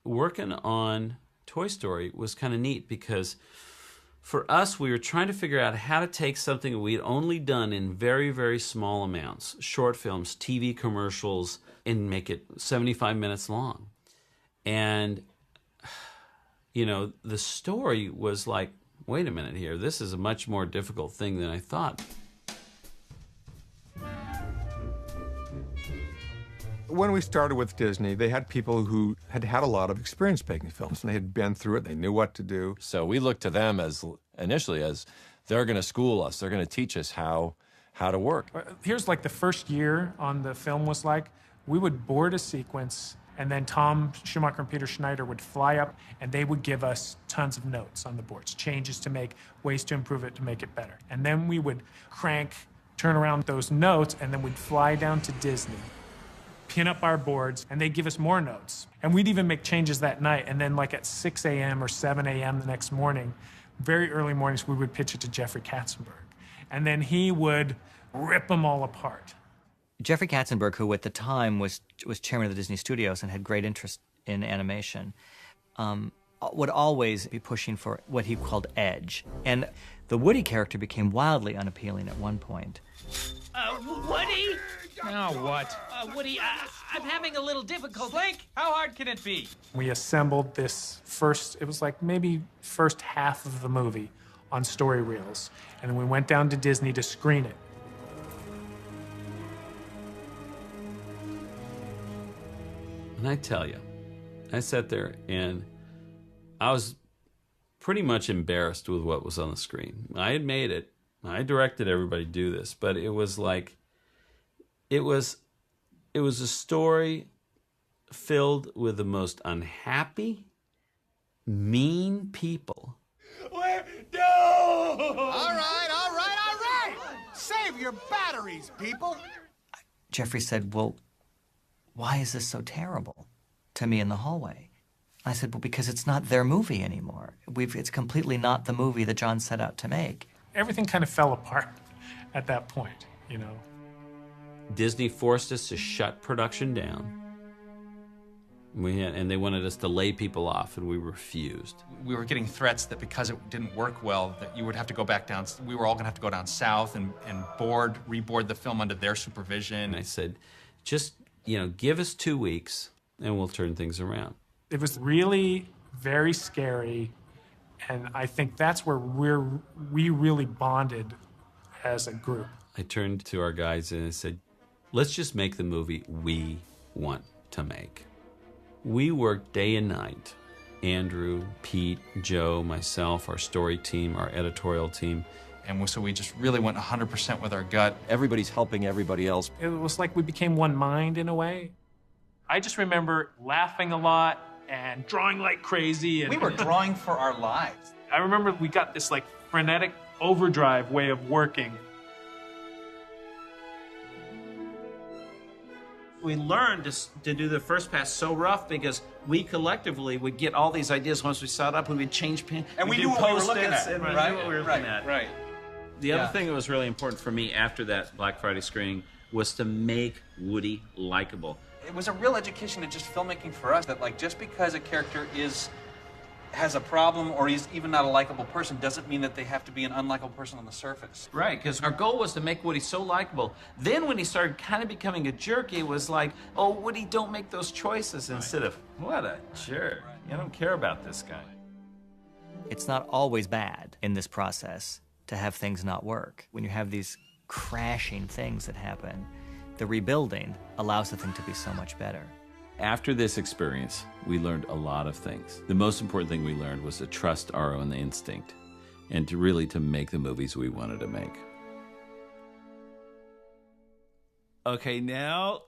working on Toy Story was kind of neat because for us, we were trying to figure out how to take something we'd only done in very, very small amounts, short films, TV commercials, and make it 75 minutes long. And, the story was like, wait a minute here, this is a much more difficult thing than I thought. When we started with Disney, they had people who had had a lot of experience making films, and they had been through it, they knew what to do. So we looked to them initially as they're going to school us, they're going to teach us how to work. Here's like the first year on the film was like, we would board a sequence, and then Tom Schumacher and Peter Schneider would fly up, and they would give us tons of notes on the boards, changes to make, ways to improve it to make it better. And then we would turn around those notes, and then we'd fly down to Disney, pin up our boards, and they'd give us more notes. And we'd even make changes that night, and then like at 6 a.m. or 7 a.m. the next morning, very early mornings, we would pitch it to Jeffrey Katzenberg. And then he would rip them all apart. Jeffrey Katzenberg, who at the time was chairman of the Disney Studios and had great interest in animation, would always be pushing for what he called edge. And the Woody character became wildly unappealing at one point. Woody? Now what? Woody, I'm having a little difficulty. Slink, how hard can it be? We assembled this it was like maybe first half of the movie on story reels. And then we went down to Disney to screen it. And I tell you, I sat there and I was pretty much embarrassed with what was on the screen. I had made it. I directed everybody to do this, but it was like, it was a story filled with the most unhappy, mean people. All right. Save your batteries, people. Jeffrey said, well, why is this so terrible, to me in the hallway? I said, well, because it's not their movie anymore. It's completely not the movie that John set out to make. Everything kind of fell apart at that point, Disney forced us to shut production down. And they wanted us to lay people off, and we refused. We were getting threats that because it didn't work well, that you would have to go back down. We were all going to have to go down south and reboard the film under their supervision. And I said, just, give us 2 weeks, and we'll turn things around. It was really very scary, and I think that's where we really bonded as a group. I turned to our guys and I said, let's just make the movie we want to make. We worked day and night. Andrew, Pete, Joe, myself, our story team, our editorial team. And so we just really went 100% with our gut. Everybody's helping everybody else. It was like we became one mind in a way. I just remember laughing a lot and drawing like crazy. And we were drawing for our lives. I remember we got this like frenetic overdrive way of working. We learned to do the first pass so rough because we collectively would get all these ideas once we saw it up and we'd change pin. And we knew what we were looking at. And we knew what we were looking at. Right. The other thing that was really important for me after that Black Friday screening was to make Woody likable. It was a real education in just filmmaking for us that just because a character has a problem or he's even not a likable person doesn't mean that they have to be an unlikable person on the surface. Right, because our goal was to make Woody so likable. Then when he started kind of becoming a jerk, it was like, oh, Woody, don't make those choices, instead of, what a jerk. I don't care about this guy. It's not always bad in this process to have things not work. When you have these crashing things that happen, the rebuilding allows the thing to be so much better. After this experience, we learned a lot of things. The most important thing we learned was to trust our own instinct and to make the movies we wanted to make. Okay, now,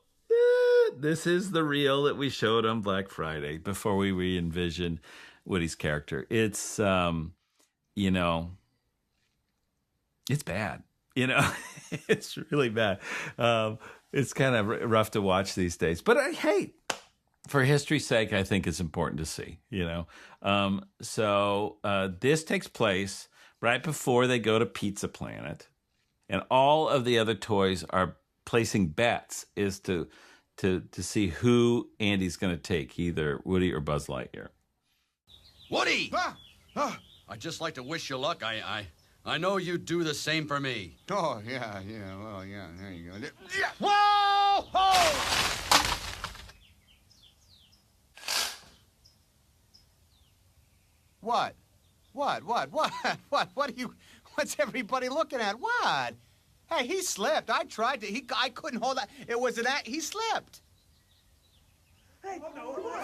this is the reel that we showed on Black Friday before we re-envisioned Woody's character. It's, it's bad. It's really bad. It's kind of rough to watch these days. But hey, for history's sake, I think it's important to see, So this takes place right before they go to Pizza Planet. And all of the other toys are placing bets as to to see who Andy's going to take, either Woody or Buzz Lightyear. Woody! I'd just like to wish you luck. I know you'd do the same for me. Oh, yeah, well, yeah, there you go. Yeah. Whoa! Ho! What? What are you, what's everybody looking at? What? Hey, he slipped. I tried to, I couldn't hold that. It was he slipped. Hey, I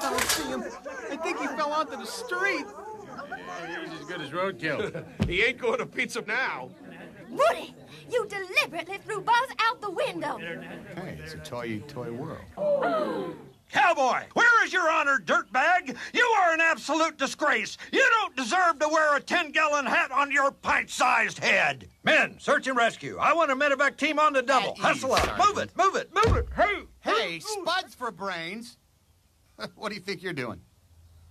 don't see him. I think he fell onto the street. Yeah, he's as good as roadkill. He ain't going to pizza now. Woody, you deliberately threw Buzz out the window. Hey, it's a toy world. Cowboy, where is your honor, dirtbag? You are an absolute disgrace. You don't deserve to wear a 10-gallon hat on your pint-sized head. Men, search and rescue. I want a medevac team on the double. Hustle up. Move it. Hey, spuds for brains. What do you think you're doing?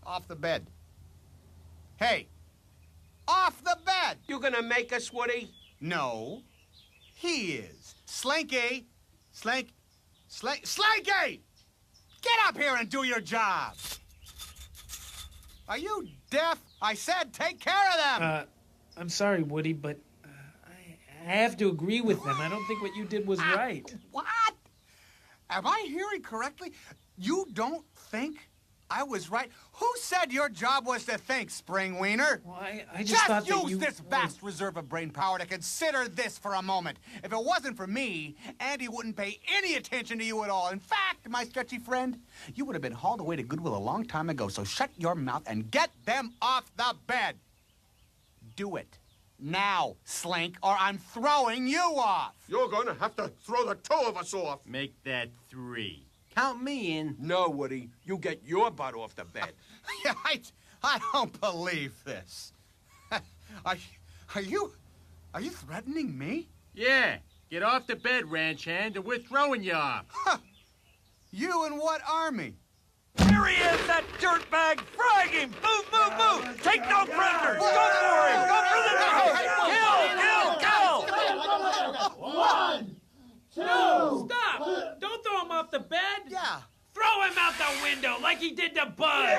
Off the bed. Hey, off the bed. You gonna make us, Woody? No, he is. Slinky! Slinky! Get up here and do your job! Are you deaf? I said take care of them! I'm sorry, Woody, but I have to agree with them. I don't think what you did was right. What? Am I hearing correctly? You don't think I was right? Who said your job was to think, Spring Wiener? Well, I just thought that you... use this vast reserve of brain power to consider this for a moment. If it wasn't for me, Andy wouldn't pay any attention to you at all. In fact, my stretchy friend, you would have been hauled away to Goodwill a long time ago, so shut your mouth and get them off the bed. Do it. Now, Slink, or I'm throwing you off. You're going to have to throw the two of us off. Make that 3. Count me in. No, Woody. You get your butt off the bed. Yeah, I don't believe this. Are you threatening me? Yeah. Get off the bed, ranch hand, or we're throwing you off. Huh. You in what army? There he is, that dirtbag. Frag him. Move. Take no prisoners. Go for him. Go for the kill. 1, 2. Stop! Don't throw him off the bed. Yeah. Throw him out the window like he did to Buzz. Yeah.